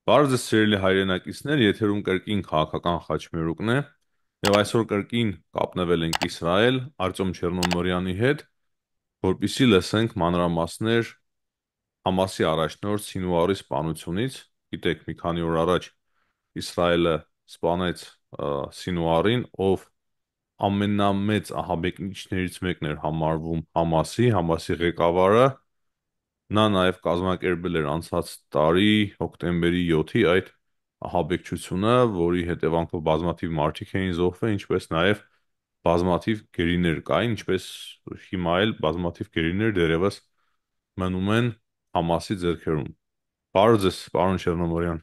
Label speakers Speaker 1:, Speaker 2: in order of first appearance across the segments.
Speaker 1: Բարև ձեզ սիրելի հայրենակիցներ, եթերում կրկին քաղաքական խաչմերուկն է, եւ այսօր կրկին կապնվել ենք Իսրայել Արտյոմ Չեռնոմորյանի հետ, որպեսզի լսենք մանրամասներ Համասի առաջնորդ Սինուարի սպանությունից։ Գիտեք, մի քանի օր առաջ Իսրայելը սպանեց Սինուարին, ով ամենամեծ ահաբեկիչներից մեկն էր համարվում Համասի ղեկավարը։ Նա նաև կազմակերպել էր անցած տարի հոկտեմբերի 7-ի այդ ահաբեկչությունը, որի հետևանքով բազմաթիվ մարդիկ էին զոհվել, ինչպես նաև բազմաթիվ գերիներ կային, ինչպես հիմա էլ բազմաթիվ գերիներ դեռևս մնում են Համասի ձեռքերում։ Բարև ձեզ, պարոն Չեռնոմորյան։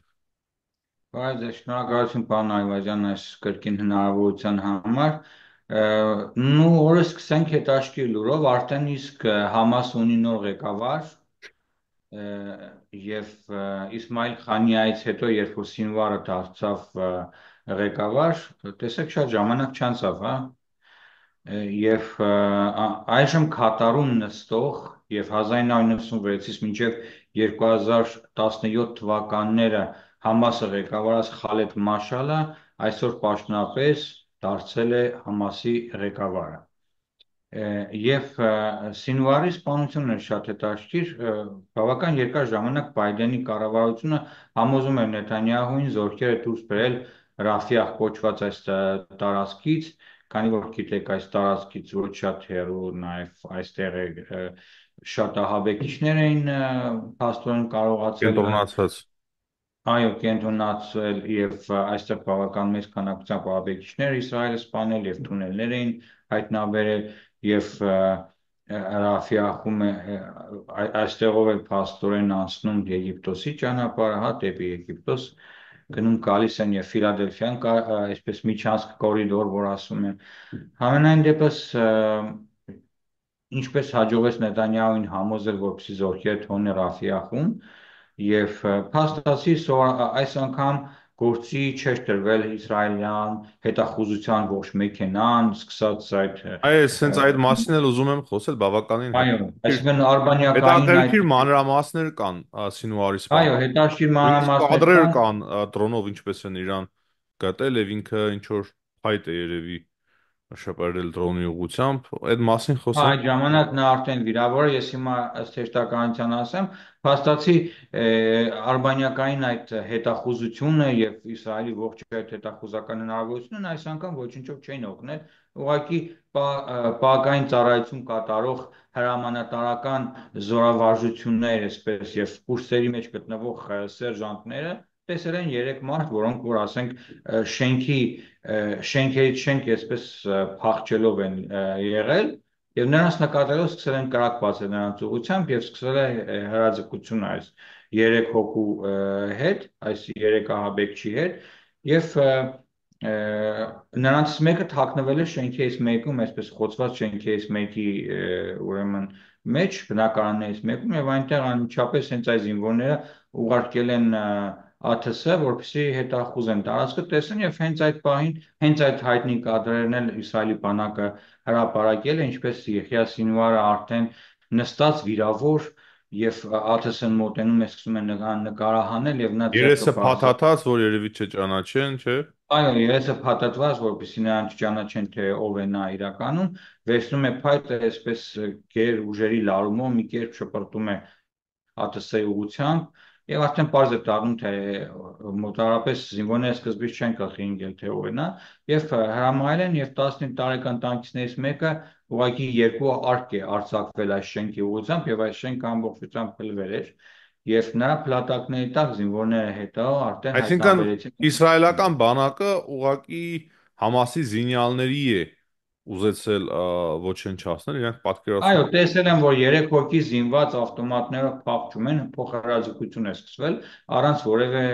Speaker 2: Բայց շնորհակալություն պարոն Այվազյան այս կրկին հնարավորության համար։ Օրը սկսենք հետաքրքիր լուրով, արդեն իսկ Համաս ունի նոր ղեկավար եւ Իսմայիլ Խանիայից հետո, երբ որ Սինվարը դարձավ ղեկավար, տեսեք շատ ժամանակ չանցավ, հա։ Եվ այժմ Քատարում նստող եւ 1996-ից մինչեւ 2017 թվականները Համասը ղեկավարած Խալեդ Մաշալը այսօր պաշտոնապես դարձել է Համասի ղեկավարը։ Եվ Սինվարի սպանությունն էր շատ հետաքրքիր, բավական երկար ժամանակ Բայդենի կառավարությունը համոզում էր Նեթանյահուին զորքերը դուրս բերել Ռաֆիախ կոչված այս տարածքից, քանի որ գիտեք այս տարածքից ոչ շատ հեռու նաև այստեղ շատ ահաբեկիչներ էին փաստորեն կարողացել
Speaker 1: Կենտրոնացած։
Speaker 2: այո կենտրոնացել եւ այստեղ բավական մեծ քանակությամբ ահաբեկիչներ Իսրայելը սպանել եւ թունելներ էին հայտնաբերել եւ Ռաֆիախում այստեղով էլ փաստորեն անցնում Եգիպտոսի ճանապարհը, հա, դեպի Եգիպտոս գնում գալիս են եւ Ֆիլադելֆիան կա այսպես միջանցք կորիդոր, որ ասում են։ Համենայն դեպս ինչպես հաջողվեց Նետանյահուին համոզել, որպեսզի զորքերը թողնի Ռաֆիախում եւ փաստացի այս անգամ գործի չէր տրվել իսրայելյան հետախուզության ողջ մեքենան, սկսած այդ
Speaker 1: Սենց այդ մասին էլ ուզում եմ խոսել բավականին
Speaker 2: այո, այսինքն արբանյակային այդ
Speaker 1: հետաքրքիր մանրամասներ կան Սինուարի
Speaker 2: այո,
Speaker 1: սպանության։
Speaker 2: հետաքրքիր
Speaker 1: Նույնիսկ
Speaker 2: մանրամասներ
Speaker 1: կադրեր
Speaker 2: կան։
Speaker 1: կան դրոնով ինչպես են իրան գտել եւ ինքը ինչ որ փայտ է երևի շպրել դրոնի ուղությամբ, այդ մասին
Speaker 2: Այդ
Speaker 1: խոսենք։
Speaker 2: ժամանակ նա արդեն վիրավոր է, ես հիմա ըստ հեշտականության ասեմ, փաստացի արբանյակային այդ հետախուզությունը եւ Իսրայելի ողջ այդ հետախուզական հնարավորությունն այս անգամ ոչինչով չէին օգնել, ուղղակի պահակային ծառայություն կատարող հրամանատարական զորավարժություններ, այսպես եւ կուրսերի մեջ գտնվող սերժանտները տեսել են երեք մարդ, որոնք որ ասենք շենքի շենքերից շենք այսպես փախչելով են եղել եւ նրանց նկատելով սկսել են կրակ բացել նրանց ուղությամբ եւ սկսել է հրաձգություն այս երեք հոգու հետ, այս երեք ահաբեկչի հետ եւ նրանցից մեկը թաքնվել է շենքից մեկում, այսպես խոցված շենքից մեկի ուրեմն մեջ բնակարաններից մեկում եւ այնտեղ անմիջապես հենց այս զինվորները ուղարկել են ԱԹՍ, որպեսզի հետախուզեն տարածքը տեսնեն եւ հենց այդ պահին, հենց այդ հայտնի կադրերն էլ Իսրայելի բանակը հրապարակել է, ինչպես Եղիա Սինվարը արդեն նստած վիրավոր եւ ԱԹՍ-ն մոտենում է, սկսում է նկարահանել եւ նա ձեռքը
Speaker 1: Երեսը
Speaker 2: բարձր
Speaker 1: փաթաթած, որ երևի չճանաչեն, չէ՞։
Speaker 2: այո, երեսը փաթաթված, որպեսզի նրան չճանաչեն, թե ով է նա իրականում, վերցնում է փայտը, այսպես գեր ուժերի լարումով մի կերպ շպրտում է ԱՏՍ-ի ուղղությամբ եւ արդեն պարզ է դառնում, թե մոտարապես զինվորները սկզբից չեն կխինգել, թե ով է նա եւ հրամայել են եւ 15 տարեկան տանկիստներից մեկը ուղղակի երկու արկ է արձակվել այս շենքի ուղղությամբ եւ այս շենքը ամբողջությամբ փլվել էր եւ նրա փլատակների տակ զինվորները հետո արդեն
Speaker 1: Այսինքն
Speaker 2: հայտնաբերեցին։
Speaker 1: իսրայելական բանակը ուղակի Համասի զինյալների է ուզեցել ոչնչացնել, իրանք
Speaker 2: Այո,
Speaker 1: պատկերացնում։
Speaker 2: տեսել եմ, որ երեք հոգի զինված ավտոմատներով փախչում են, փոխհրաձգություն է սկսվել, առանց որևէ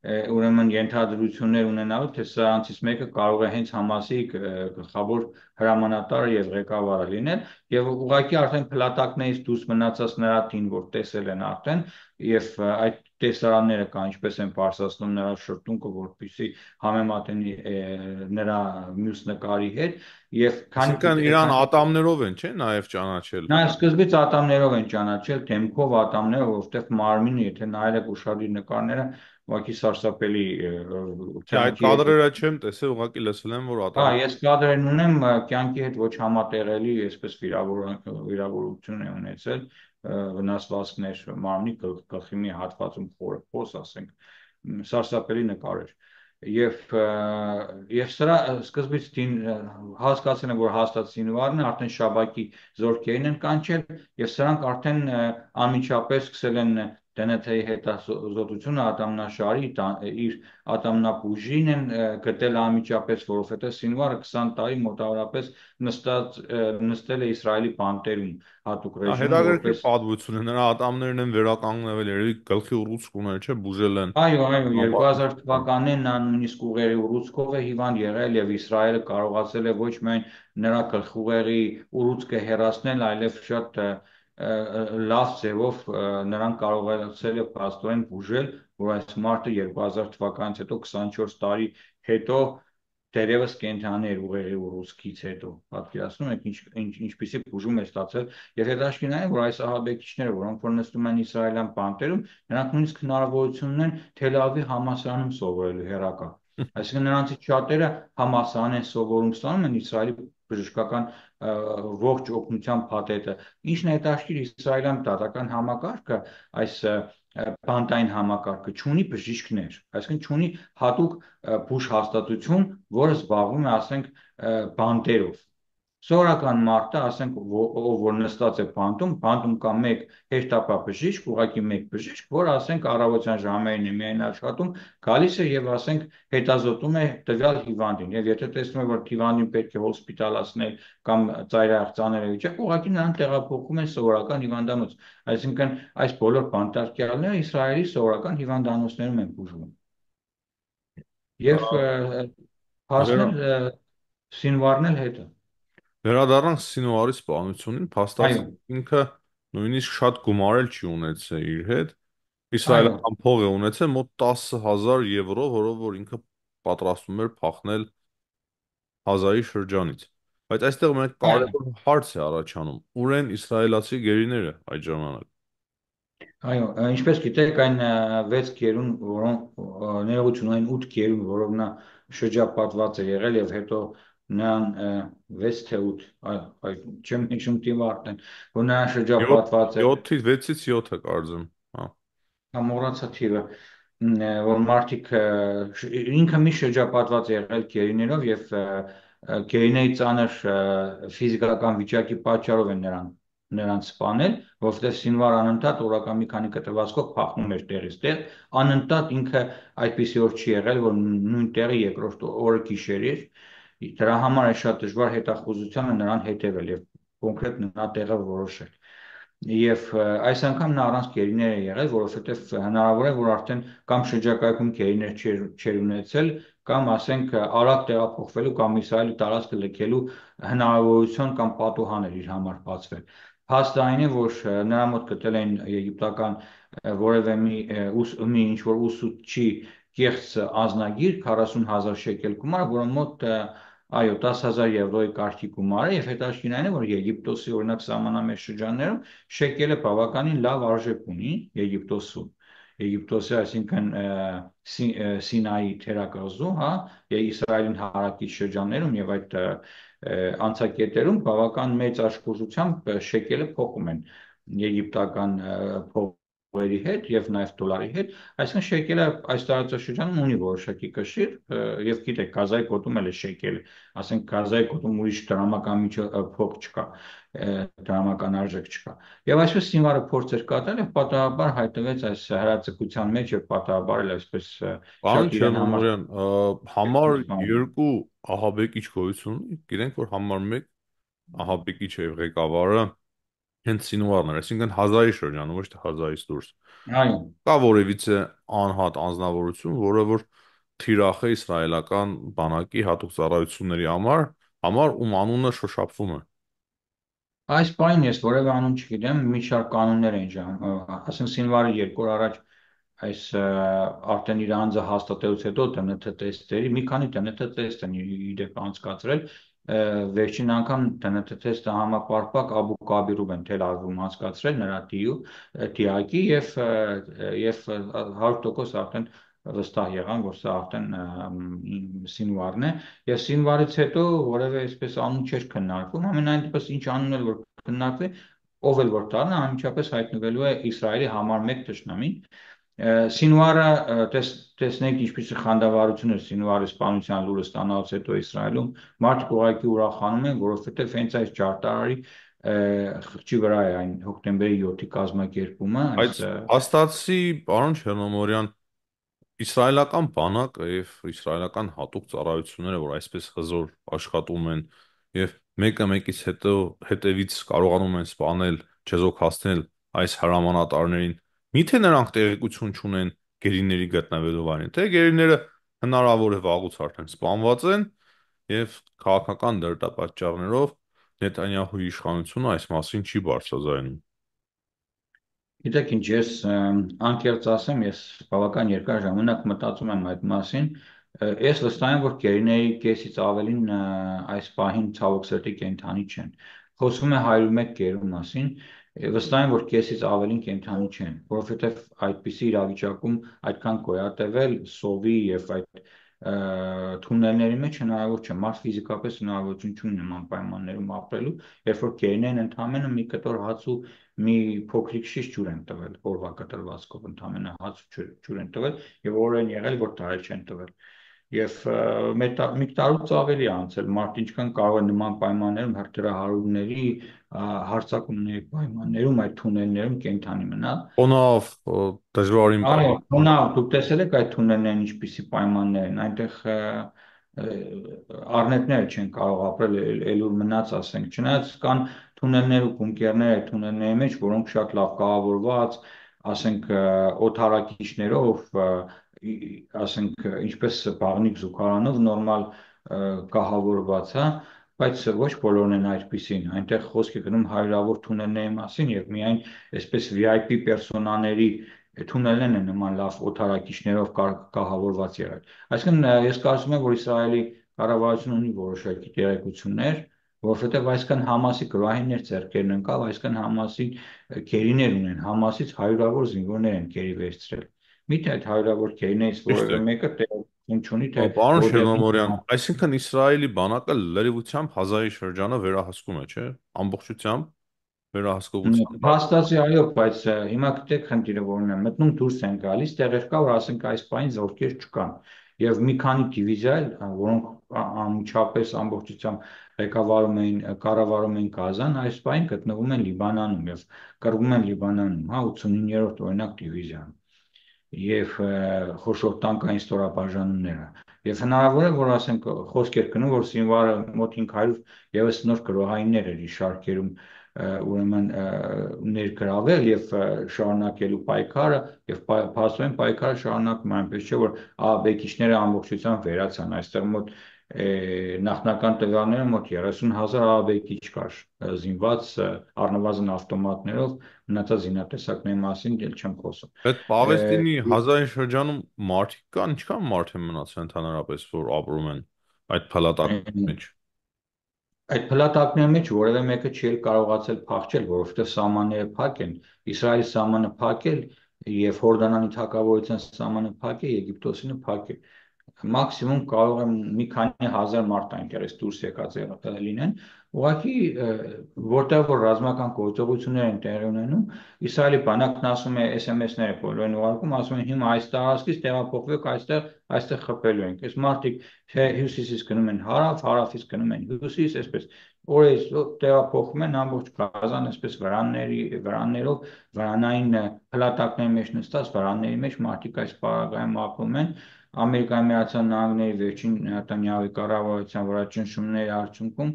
Speaker 2: ուրեմն ենթադրություններ ունենալու, թե սրանցից մեկը կարող է հենց Համասի գլխավոր հրամանատարը եւ ղեկավարը լինել, եւ ուղղակի արդեն փլատակներից դուրս մնացած նրա թին, որ տեսել են արդեն, եւ այդ տեսարանները կան, ինչպես են բարձրացնում նրա շրթունքը, որպեսզի համեմատենի նրա մյուս նկարի հետ, եւ
Speaker 1: Այսինքն իրան ատամներով են, չէ՞, նաև ճանաչել։
Speaker 2: նա սկզբից ատամներով են ճանաչել, դեմքով ատամներով, որովհետև մարմինը, եթե նայել եք ուշադիր նկարները, ուղղակի սարսափելի
Speaker 1: Չէ, այդ
Speaker 2: կյանքի հետ։
Speaker 1: կադրերը չեմ տեսել, ուղղակի լսել եմ, որ
Speaker 2: Հա,
Speaker 1: ատամ։
Speaker 2: ես կադրերն ունեմ, կյանքի հետ ոչ համատեղելի, այսպես վիրավորություն է ունեցել, վնասվածքներ մարմնի գլխի մի հատվածում խորը փոս, ասենք, սարսափելի նկար էր։ Եվ սրա սկզբից հասկացել են, որ հաստատ սինվարն է, արդեն շաբակի զորքերին են կանչել, եւ սրանք արդեն անմիջապես սկսել են ԴՆԹ-ի հետազոտությունը ատամնաշարի իր ատամնաբուժին են գտել անմիջապես, որովհետև Սինվարը 20 տարի մոտավորապես նստել է Իսրայելի բանտերում հատուկ
Speaker 1: Դա
Speaker 2: ռեժիմում,
Speaker 1: հետաքրքիր
Speaker 2: որպես
Speaker 1: պատմություն է, նրա ատամներն են վերականգնվել, երևի գլխի ուռուցք ուներ, չէ՞, բուժել են։
Speaker 2: այո, այո,
Speaker 1: Նա
Speaker 2: 2000
Speaker 1: պատմություն։
Speaker 2: թվականին նա նույնիսկ ուղեղի ուռուցքով է հիվանդ եղել եւ Իսրայելը կարողացել է ոչ միայն նրա գլխուղեղի ուռուցքը հեռացնել, այլև շատ լավ ձևով նրան կարողացել է փաստորեն բուժել, որ այս մարդը 2000 թվականից հետո 24 տարի հետո դերևս կենդանի էր ուղեղի ուռուցքից հետո։ Պատկերացնում եք ինչպիսի բուժում է ստացել եւ հետաքրքիրն այն է, որ այս ահաբեկիչները, որոնք որ նստում են իսրայելյան բանտերում, նրանք նույնիսկ հնարավորություն ունեն Թել Ավիվի համալսարանում սովորելու հեռակա։ Այսինքն նրանցից շատերը համալսարան են սովորում, ստանում են Իսրայելի բժշկական ողջ օգնության փաթեթը։ Ինչն է հետաքրքիր, իսրայելյան դատական համակարգը, այս բանտային համակարգը չունի բժիշկներ, այսինքն չունի հատուկ բուժ հաստատություն, որը զբաղվում է, ասենք, բանտերով։ Սովորական մարդը, ասենք, ով որ նստած է բանտում կա մեկ հերթապահ բժիշկ, ուղղակի մեկ բժիշկ, որ ասենք առավոտյան ժամերին է միայն աշխատում, գալիս է եւ ասենք հետազոտում է տվյալ հիվանդին, եւ եթե տեսնում է, որ հիվանդին պետք է հոսպիտալացնել կամ ծայրահեղ ծանր է վիճակ, ուղղակի նրան տեղափոխում են սովորական հիվանդանոց։ Այսինքն այս բոլոր բանտարկյալները Իսրայելի սովորական հիվանդանոցներում են բուժվում։ Եվ
Speaker 1: Վեր
Speaker 2: հասնել Սինվարն էլ հետը։
Speaker 1: Վերադառնանք Սինուարի սպանությունին,
Speaker 2: Այո,
Speaker 1: փաստացի ինքը նույնիսկ շատ գումար էլ չի ունեցել իր հետ։
Speaker 2: այո,
Speaker 1: Իսրայելական փող է ունեցել մոտ 10,000 եվրո, որով որ ինքը պատրաստվում էր փախնել Հազարի շրջանից։ Բայց այստեղ մեկ
Speaker 2: այո,
Speaker 1: կարևոր հարց է առաջանում. ուր են իսրայելացի գերիները այդ ժամանակ։
Speaker 2: այո, ինչպես գիտեք, այն 6 գերուն, որոնք ներողություն, այն 8 գերուն, որով նա շրջապատված է եղել եւ հետո նրան 6 թե 8, այ չեմ հիշում թիվը արդեն, որ նրան
Speaker 1: 7
Speaker 2: շրջապատված է
Speaker 1: 7-ից 6-ից 7-ը կարծեմ։ Հա։
Speaker 2: ամորացա թիվը, որ մարդիկ ինքը մի շրջապատված է եղել գերիներով եւ գերիների ծանր ֆիզիկական վիճակի պատճառով են նրանց սպանել, որովհետև Սինվար անընդհատ օրական մի քանի կտրվածքով փախնում էր տեղից տեղ, անընդհատ ինքը այդպիսի օր չի եղել, որ նույն տեղը երկրորդ օրը գիշեր էր, դրա համար է շատ դժվար հետախուզությանը նրան հետևել եւ կոնկրետ նրա տեղը որոշել։ Եվ այս անգամ նա առանց գերիներ է եղել, որովհետև հնարավոր է, որ արդեն կամ շրջակայքում գերիներ չեր ունեցել, կամ ասենք արագ տեղափոխվելու կամ Իսրայելի տարածքը լքելու հնարավորություն կամ պատուհան էր իր համար բացվել։ Փաստը այն է, որ նրա մոտ գտել են եգիպտական որևէ մի ինչ որ ուսուցչի կեղծ անձնագիր 40,000 շեկել գումար, որը մոտ այո 10,000 եվրոյի կարգի գումար է եւ հետաքրքիրն այն է, որ Եգիպտոսի օրինակ սահմանամերձ շրջաններում շեկելը բավականին լավ արժեք ունի Եգիպտոսում։ Եգիպտոսի, այսինքն Սինայի թերակղզու, հա, եւ Իսրայելին հարակից շրջաններում եւ այդ անցակետերում բավական մեծ աշխուժությամբ շեկելը փոխում են եգիպտական փողերի հետ եւ նաեւ դոլարի հետ, այսինքն շեկելը այս տարածաշրջանում ունի որոշակի կշիռ եւ գիտեք, Գազայի գոտում էլ է շեկելը, ասենք Գազայի գոտում ուրիշ դրամական փող չկա, դրամական արժեք չկա։ Եվ այսպես Սինվարը փորձ էր կատարել եւ պատահաբար հայտնվեց այս հրաձգության մեջ եւ պատահաբար էլ այսպես
Speaker 1: Պարոն
Speaker 2: շատ իրեն համար
Speaker 1: Չերնոմորյան, համար 2 ահաբեկիչ գոյություն ունի, գիտենք որ համար 1 ահաբեկիչ է ղեկավարը հենց Սինուարն էր, այսինքն Հազարի շրջանը, ոչ թե Հազարից դուրս։
Speaker 2: այո
Speaker 1: Կա որևիցե անհատ անձնավորություն, որը որ թիրախ է իսրայելական բանակի հատուկ ծառայությունների համար, ում անունը շոշափվում է։
Speaker 2: Այս պայն ես որևէ անուն չգիտեմ, մի շարք կանոններ են ասենք Սինվարը 2 օր առաջ այս արդեն իր անձը հաստատելուց հետո ՏՆԹ տեստերի մի քանի ՏՆԹ տեստ են իդեպ անցկացրել, վերջին անգամ ՏՆԹ տեստը համապարփակ Աբու Կաբիրով են Թել Ավիվում անցկացրել նրա դիակի եւ 100% արդեն վստահ եղան, որ սա արդեն Սինվարն է, եւ Սինվարից հետո որևէ այսպես անուն չէր քննարկվում, ամենայն դեպս ինչ անուն էլ որ քննարկվի, ով էլ որ դառնա, անմիջապես հայտնվելու է Իսրայելի համար 1 թշնամին։ Սինվարը տեսնենք ինչպես է խանդավառությունը Սինվարի սպանության լուրը ստանալուց հետո Իսրայելում մարդիկ ուղղակի ուրախանում են, որովհետև հենց այս ջարդարարի խղճի վրա է այն հոկտեմբերի 7-ի կազմակերպումը, այս
Speaker 1: Բայց հաստատի, պարոն Չերնոմորյան, իսրայելական բանակը եւ իսրայելական հատուկ ծառայությունները, որ այսպես հզոր աշխատում են եւ մեկը մեկից հետևից կարողանում են սպանել, չեզոքացնել այս հրամանատարներին, միթե նրանք տեղեկություն չունեն գերիների գտնվելու վայրին, թե գերիները հնարավոր է վաղուց արդեն սպանված են եւ քաղաքական դրդապատճառներով Նեթանյահուի իշխանությունը այս մասին չի բարձրաձայնում։
Speaker 2: Գիտեք ինչ, ես անկեղծ ասեմ, ես բավական երկար ժամանակ մտածում եմ այդ մասին։ Ես վստահ եմ, որ գերիների կեսից ավելին այս պահին ցավոք սրտի կենդանի չեն։ Խոսվում է 101 գերու մասին։ Վստահ եմ, որ կեսից ավելին կենդանի չեն, որովհետև այդպիսի իրավիճակում այդքան գոյատևել սովի եւ այդ թունելների մեջ հնարավոր չէ։ Մարդ ֆիզիկապես հնարավորություն չունի նման պայմաններում ապրելու, երբ որ գերիներն ընդամենը մի կտոր հաց ու մի փոքրիկ շիշ ջուր են տվել, օրվա կտրվածքով ընդամենը հաց ջուր են տվել եւ որ են եղել, որ տարել չեն տվել։ Եվ մի տարուց ավելի է անցել, մարդ ինչքան կարող է նման պայմաններում հրթիռահարումների հարձակումների պայմաններում այդ թունելներում կենթանի մնալ։
Speaker 1: Օնավ դժվարին
Speaker 2: Այո,
Speaker 1: պայմաններում։
Speaker 2: հունա, դուք տեսել եք այդ թունելներն ինչպիսի պայմաններ են, այնտեղ առնետները չեն կարող ապրել ելուր մնաց, ասենք, չնայած կան թունելներ ու բունկերներ այդ թունելների մեջ, որոնք շատ լավ կահավորված, ասենք, օդարակիչներով, ասենք, ինչպես բաղնիկ զուգարանով նորմալ կահավորված, հա, բայց ոչ բոլորն են այդպիսին, այնտեղ խոսք է գնում հարյուրավոր թունելների մասին եւ միայն այսպես VIP պերսոնաների թունելներն են նման լավ օդարակիչներով կահավորված եղել։ Այսինքն ես կարծում եմ, որ Իսրայելի կառավարությունը ունի որոշակի տեղեկություններ, որովհետև այսքան Համասի գրոհայիններ ձեռքերն ընկավ, այսքան Համասի գերիներ ունեն, Համասից հարյուրավոր զինվորներ են գերի վերցրել։ Միթե այդ հարյուրավոր գերիներից
Speaker 1: Ճիշտ է։
Speaker 2: որևէ մեկը տեղեկություն չունի, թե
Speaker 1: Պարոն
Speaker 2: որտեղ
Speaker 1: Շերնոմորյան, այսինքն Իսրայելի բանակը լրիվությամբ Հազարի շրջանը վերահսկում է, չէ՞։ Ամբողջությամբ վերահսկողության տակ։
Speaker 2: Փաստացի այո, բայց հիմա գիտեք խնդիրը որն է, մտնում դուրս են գալիս, տեղեր կա, որ ասենք այս պայն զորքեր չկան։ Եվ մի քանի դիվիզիա էլ, որոնք անմիջապես ամբողջությամբ կառավարում էին Գազան, այս պայն գտնվում են Լիբանանում եւ կռվում են Լիբանանում, հա 89-րդ օրինակ դիվիզիան եւ խոշոր տանկային ստորաբաժանումները։ Եվ հնարավոր է, որ ասենք խոսք էր գնում, որ Սինվարը մոտ 500 եւս նոր գրոհայիններ էր իր շարքերում ուրեմն ներգրավել եւ շարունակելու պայքարը եւ փաստորեն պայքարը շարունակում է այնպես չէ որ ահաբեկիչները ամբողջությամբ վերացան այստեղ մոտ նախնական տվյալները մոտ 30,000 ահաբեկիչ կար զինված առնվազն ավտոմատներով մնացած զինատեսակների մասին դեռ չեմ խոսում։
Speaker 1: Այդ Պաղեստինի Հազարի շրջանում մարդիկ կան, ինչքան մարդ են մնացել ընդհանրապես, որ ապրում են այդ փլատակի
Speaker 2: Այդ
Speaker 1: մեջ։
Speaker 2: փլատակների մեջ որևէ մեկը չի էլ կարողացել փախչել, որովհետև սահմանները փակ են, Իսրայելի սահմանը փակ է եւ Հորդանանի թագավորության սահմանը փակ է, Եգիպտոսինը փակ է։ Մաքսիմում կարող է մի քանի հազար մարդ այնտեղից դուրս եկած լինեն, ուղղակի որտեղ որ ռազմական գործողություններ են տեղի ունենում, Իսրայելի բանակն ասում է SMS-ները բոլորին ուղարկում, ասում են հիմա այս տարածքից տեղափոխվեք այստեղ խփելու ենք։ Այս մարդիկ թե հյուսիսից գնում են հարավ, հարավից գնում են հյուսիս, այսպես օրերից տեղափոխվում են ամբողջ Գազան, այսպես վրաններով, վրանային փլատակների մեջ նստած վրանների մեջ մարդիկ այս պարագայում ապրում են Ամերիկայի Միացյալ Նահանգների վերջին Նեթանյահուի կառավարության վրա ճնշումների արդյունքում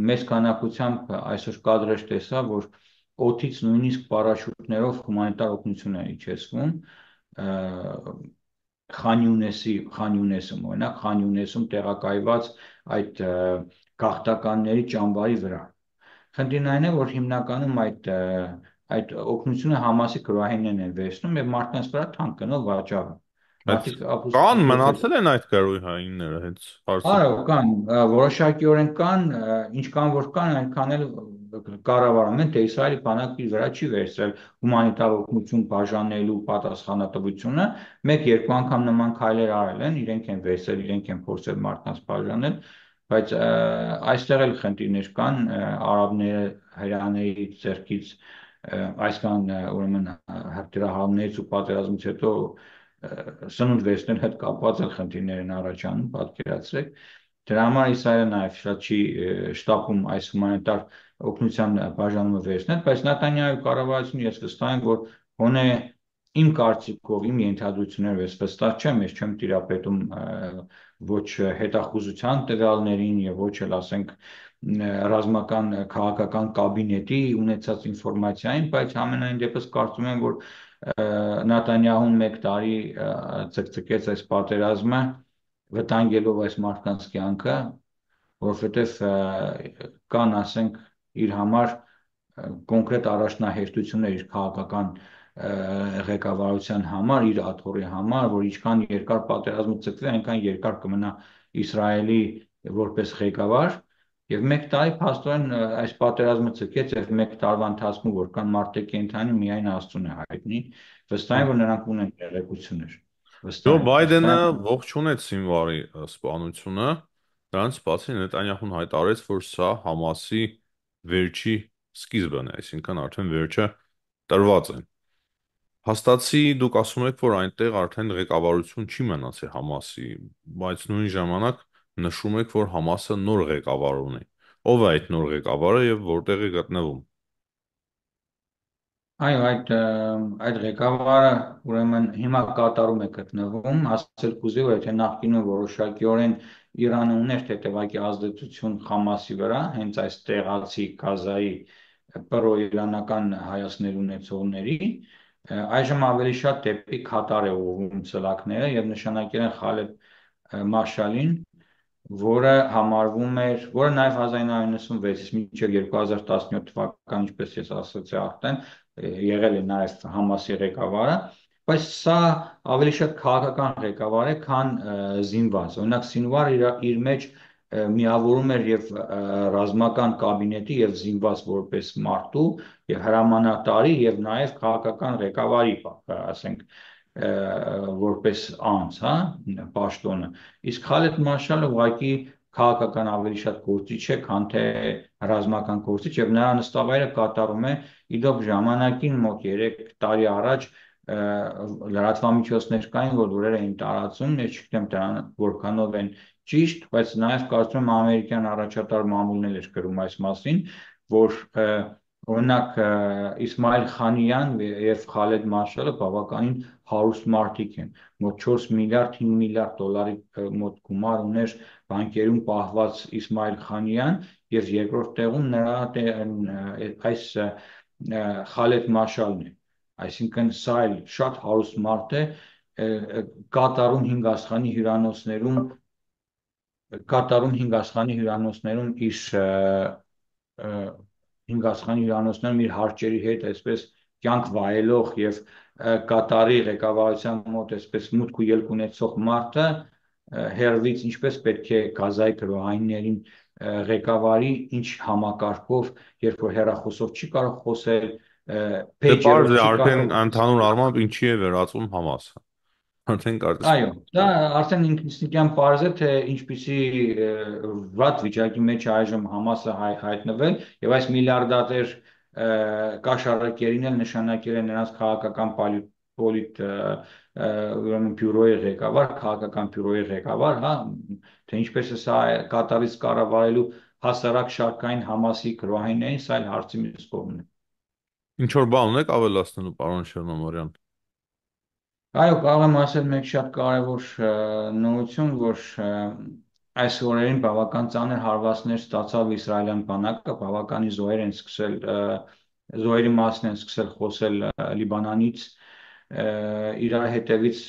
Speaker 2: մեծ քանակությամբ այսօր կադրեր տեսա, որ օդից նույնիսկ պարաշուտներով հումանիտար օգնություն է իջեցվում Խան Յունեսում, օրինակ Խան Յունեսում տեղակայված այդ գաղթականների ճամբարի վրա խնդիրն այն է, որ հիմնականում այդ օգնությունը Համասի գրոհայիններն են վերցնում եւ մարդկանց վրա թանկ գնով վաճառում։
Speaker 1: Այդ
Speaker 2: Մարդիկ
Speaker 1: կան,
Speaker 2: ապուստի
Speaker 1: մնացել են այդ գարույհայինները հենց հարցը։
Speaker 2: Արա կան, որոշակիորեն կան, ինչքան որ կան, այնքան էլ կառավարում են, թե Իսրայելի բանակի վրա չի վերցրել հումանիտար օգնություն բաժանելու պատասխանատվությունը, մեկ-երկու անգամ նման քայլեր արել են, իրենք են վերցրել, իրենք են փորձել մարդկանց բաժանել, բայց այստեղ էլ խնդիրներ կան, արաբները հրեաների ձեռքից այսքան ուրեմն դրա ու պատերազմից հետո սնունդ վերցնել հետ կապված էլ խնդիրներ են առաջանում, պատկերացրեք։ Դրա համար Իսրայելը նաև շատ չի շտապում այս հումանիտար օգնության բաժանումը վերցնել, բայց Նետանյահու կառավարությունը ես վստահ եմ, որ գոնե իմ կարծիքով, իմ ենթադրություններով ես վստահ չեմ, ես չեմ տիրապետում ոչ հետախուզության տվյալներին եւ ոչ էլ ասենք ռազմական քաղաքական կաբինետի ունեցած ինֆորմացիային, բայց ամենայն դեպս կարծում եմ, որ Նատանյահուն մեկ տարի ցկցկեց այս պատերազմը, վտանգելով այս մարդկանց կյանքը, որովհետև կան, ասենք, իր համար կոնկրետ առաջնահերթություններ իր քաղաքական ղեկավարության համար, իր աթոռի համար, որ ինչքան երկար պատերազմը ցկվի, այնքան երկար կմնա Իսրայելի որպես ղեկավար, եւ մեկ տարի փաստորեն այս պատերազմը ցկեց եւ մեկ տարվա ընթացքում որքան մարդը կենթանի միայն Աստծուն է հայտնի, վստահ եմ, որ նրանք ունեն տեղեկություններ,
Speaker 1: Ջո
Speaker 2: վստահ
Speaker 1: Բայդենը
Speaker 2: եմ,
Speaker 1: ողջունեց Սինվարի սպանությունը, դրանից բացի Նետանյահուն հայտարարեց, որ սա Համասի վերջի սկիզբն է, այսինքն արդեն վերջը տրված է։ Հաստատի դուք ասում եք, որ այնտեղ արդեն ղեկավարություն չի մնացել Համասի, բայց նույն ժամանակ նշում եք, որ Համասը նոր ղեկավար ունի։ Ո՞վ է այդ նոր ղեկավարը եւ որտեղ է գտնվում։
Speaker 2: այո, այդ ղեկավարը ուրեմն հիմա կատարում է գտնվում, ասել կուզի, որ եթե նախկինում որոշակիորեն Իրանը ուներ թեթևակի ազդեցություն Խամասի վրա, հենց այս տեղացի Գազայի պրո-իրանական հայացքներ ունեցողների, այժմ ավելի շատ դեպի Քաթար է ուղղում ծլակները եւ նշանակել են Խալեդ Մաշալին, որը նաև 1996-ից մինչև 2017 թվական, ինչպես ես ասացի արդեն, եղել է նաև Համասի ղեկավարը, բայց սա ավելի շատ քաղաքական ղեկավար է, քան զինված։ Օրինակ Սինվարը իր մեջ միավորում էր եւ ռազմական կաբինետի եւ զինված որպես մարդու եւ հրամանատարի եւ նաեւ քաղաքական ղեկավարի, ասենք, որպես անձ, հա, պաշտոնը։ Իսկ Խալեդ Մաշալը ուղղակի քաղաքական ավելի շատ գործիչ է, քան թե ռազմական գործիչ, եւ նրա նստավայրը կատարում է իդոք ժամանակին մոտ 3 տարի առաջ լրատվամիջոցներ կային, որ լուրեր էին տարածում, ես չգիտեմ դրան որքանով են ճիշտ, բայց նաև կարծում եմ ամերիկյան առաջատար մամուլն էլ էր գրում այս մասին, որ օրինակ Իսմայել Խանիյան եւ Խալեդ Մաշալը բավականին հարուստ մարդիկ են, մոտ 4 միլիարդ 5 միլիարդ դոլարի մոտ գումար ուներ բանկերում պահված Իսմայել Խանիյան եւ երկրորդ տեղում նրա այս Խալեդ Մաշալն է, այսինքն սա էլ շատ հարուստ մարդ է, կատարում 5 աստղանի հյուրանոցներում իր 5 աստղանի հյուրանոցներում իր հարճերի հետ այսպես կյանք վայելող եւ Կատարի ղեկավարության մոտ այսպես մուտք ու ելք ունեցող մարդը հերվից ինչպես պետք է Գազայի գրոհայիններին ղեկավարի ինչ համակարգով, երբ որ հեռախոսով չի կարող խոսել,
Speaker 1: Դե պարզ
Speaker 2: փեյջերով
Speaker 1: է
Speaker 2: չի
Speaker 1: արդեն
Speaker 2: կարող
Speaker 1: ընդհանուր առմամբ ինչի է վերածում Համասը։ Արդեն կարծես
Speaker 2: Այո, դա արդեն ինքնիստիկյան պարզ է, թե ինչպիսի վատ վիճակի մեջ է այժմ Համասը հայտնվել եւ այս միլիարդատեր կաշառակերին էլ նշանակել է նրանց քաղաքական ուրեմն բյուրոյի ղեկավար, քաղաքական բյուրոյի ղեկավար, հա, թե ինչպես է սա կատարից կառավարելու հասարակ շարքային Համասի գրոհայիններին, սա էլ հարցի մյուս կողմն է։
Speaker 1: ինչ որ բան ունեք ավելացնելու, պարոն Շերնամարյան։
Speaker 2: Այո, կարող եմ ասել մեկ շատ կարևոր նորություն, որ այս օրերին բավական ծանր հարվածներ ստացավ իսրայելյան բանակը, բավականի զոհեր են սկսել, զոհերի մասին են սկսել խոսել Լիբանանից, իրար հետևից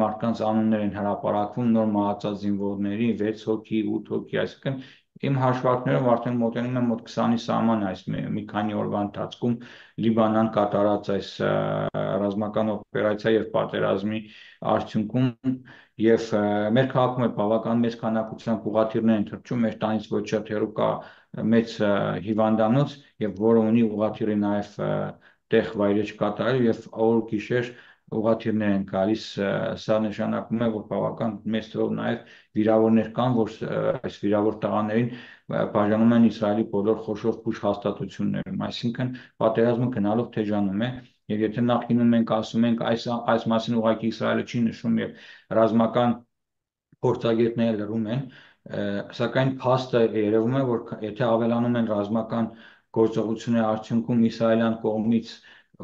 Speaker 2: մարդկանց անուններ են հրապարակվում նոր մահացած զինվորների 6 հոգի, 8 հոգի, այսինքն Իմ հաշվարկներով արդեն մոտենում է մոտ 20-ի սահման այս մի քանի օրվա ընթացքում Լիբանան կատարած այս ռազմական օպերացիա եւ պատերազմի արդյունքում եւ մեր քաղաքում է բավական մեծ քանակությամբ ուղղաթիռներ են թռչում, մեր տանից ոչ շատ հեռու կա մեծ հիվանդանոց եւ որը ունի ուղղաթիռի նաեւ տեղ վայրեջ կատարել եւ օր գիշեր ուղղաթիռներ են գալիս, սա նշանակում է, որ բավական մեծ թվով նաև վիրավորներ կան, որ այս վիրավոր տղաներին բաժանում են Իսրայելի բոլոր խոշոր բուժ հաստատություններում, այսինքն պատերազմը գնալով թեժանում է, եւ եթե նախկինում մենք ասում ենք այս մասին ուղղակի Իսրայելը չի նշում եւ ռազմական փորձագետները լրում են, սակայն փաստը երևում է, որ եթե ավելանում են ռազմական գործողությունների արդյունքում իսրայելյան կողմից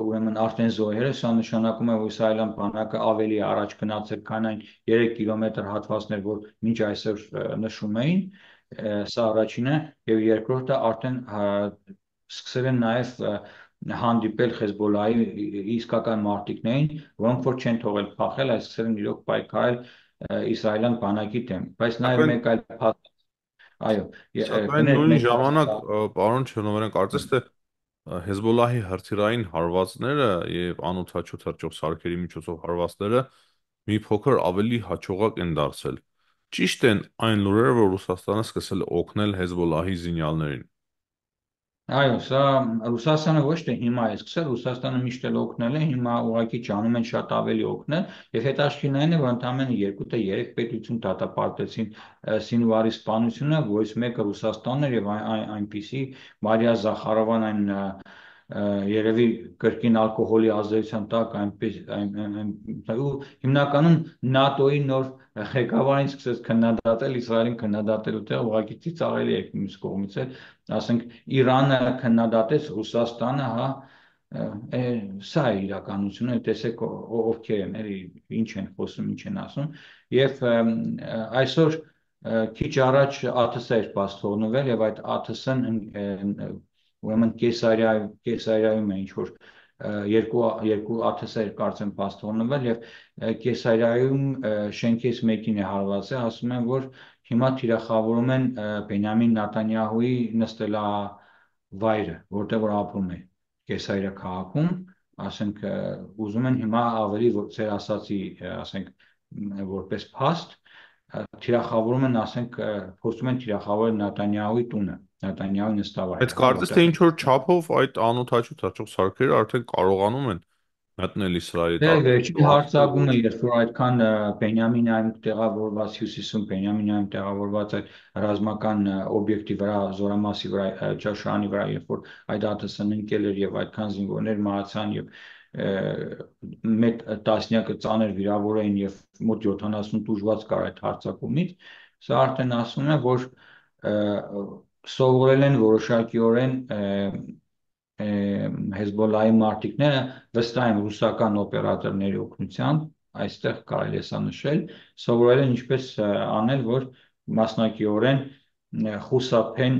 Speaker 2: ուրեմն արդեն զոհերը, սա նշանակում է, որ իսրայելյան բանակը ավելի առաջ գնացել, քան այն 3 կիլոմետր հատվածներ, որ մինչ այսօր նշում էին, սա առաջինը, եւ երկրորդը արդեն սկսել են նաև հանդիպել Հեզբոլայի իսկական մարտիկներին, որոնք որ չեն թողել փախել, այս սկսել են իրոք պայքարել իսրայելյան բանակի դեմ, բայց նաև
Speaker 1: Սակայն
Speaker 2: մեկ այլ փաստ, այո,
Speaker 1: Սակայն
Speaker 2: կներեք
Speaker 1: նույն
Speaker 2: մեկ
Speaker 1: ժամանակ,
Speaker 2: փաստ,
Speaker 1: պարոն Չերնովյան, կարծես թե Հեզբոլլահի հրթիռային հարվածները եւ անօդաչու թռչող սարքերի միջոցով հարվածները մի փոքր ավելի հաջողակ են դարձել։ Ճիշտ են այն լուրերը, որ Ռուսաստանը սկսել է օգնել Հեզբոլլահի զինյալներին։
Speaker 2: այո, սա Ռուսաստանը ոչ թե հիմա է սկսել, Ռուսաստանը միշտ էլ օգնել է, հիմա ուղղակի ջանում են շատ ավելի օգնել, եւ հետաքրքիրն է, որ ընդամենը 2-3 պետություն դատապարտեցին Սինվարի սպանությունը, որից մեկը Ռուսաստանն էր եւ այնպիսի Մարիա Զախարովան այն երևի կրկին ալկոհոլի ազդեցության տակ ու հիմնականում ՆԱՏՕ-ի նոր ղեկավարին սկսեց քննադատել Իսրայելին քննադատելու տեղ ուղղակի ծիծաղելի է մյուս կողմից էլ ասենք Իրանը քննադատեց Ռուսաստանը, հա, սա է իրականությունը, տեսեք ովքեր են, էլի ինչ են խոսում, ինչ են ասում, եւ այսօր քիչ առաջ ԱԹՍ էր բաց թողնվել եւ այդ ԱԹՍ-ն ուրեմն Կեսարիայում է ինչ որ երկու ԱԹՍ-եր կարծեմ բաց թողնվել եւ Կեսարիայում շենքից մեկին է հարվածել, ասում են, որ հիմա թիրախավորում են Բենյամին Նետանյահուի նստելավայրը, որտեղ որ ապրում է Կեսարիա քաղաքում, ասենք ուզում են հիմա ավելի ձեր ասացի, ասենք որպես փաստ թիրախավորում են, ասենք փորձում են թիրախավորել Նետանյահուի տունը, Նետանյահուի
Speaker 1: Այդ
Speaker 2: նստավայրը, հա,
Speaker 1: կարծես թե
Speaker 2: որտեղ
Speaker 1: ինչ որ չափով այդ անօդաչու թռչող սարքերը արդեն կարողանում են մտնել Իսրայելի
Speaker 2: դե
Speaker 1: տարածք
Speaker 2: վերջին
Speaker 1: ու հասնել ոչ։
Speaker 2: հարձակումը, երբ որ այդքան Բենյամինայում տեղավորված հյուսիսում Բենյամինայում տեղավորված այդ ռազմական օբյեկտի վրա, զորամասի վրա, ճաշարանի վրա, երբ որ այդ ԱԹՍ-ն ընկել էր եւ այդքան զինվորներ մահացան եւ մեկ տասնյակը ծանր վիրավոր էին եւ մոտ 70 տուժված կար այդ հարձակումից, սա արդեն ասում է, որ սովորել են որոշակիորեն Հեզբոլլայի մարտիկները վստահ են ռուսական օպերատորների օգնությամբ, այստեղ կարելի է սա նշել, սովորել են ինչպես անել, որ մասնակիորեն խուսափեն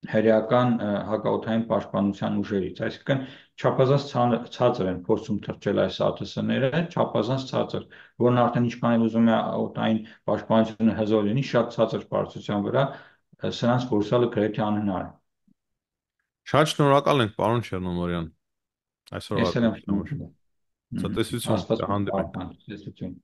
Speaker 2: հերեական հակաօդային պաշտպանության ուժերից, այսինքն չափազանց ցածր են փորձում թռչել այս ԱԹՍ-ները, չափազանց ցածր, որն արդեն ինչքան էլ ուզում է օդային պաշտպանությունը հզոր լինի, շատ ցածր բարձրության վրա սրանց որսալը գրեթե անհնար է։
Speaker 1: Շատ շնորհակալ ենք, պարոն Չերնոմորյան, այսօրվա
Speaker 2: Ես էլ եմ
Speaker 1: զրույցի համար։
Speaker 2: շնորհակալ։
Speaker 1: Ցտեսություն,
Speaker 2: Աստված
Speaker 1: կհանդիպենք։
Speaker 2: պահպան, ցտեսություն։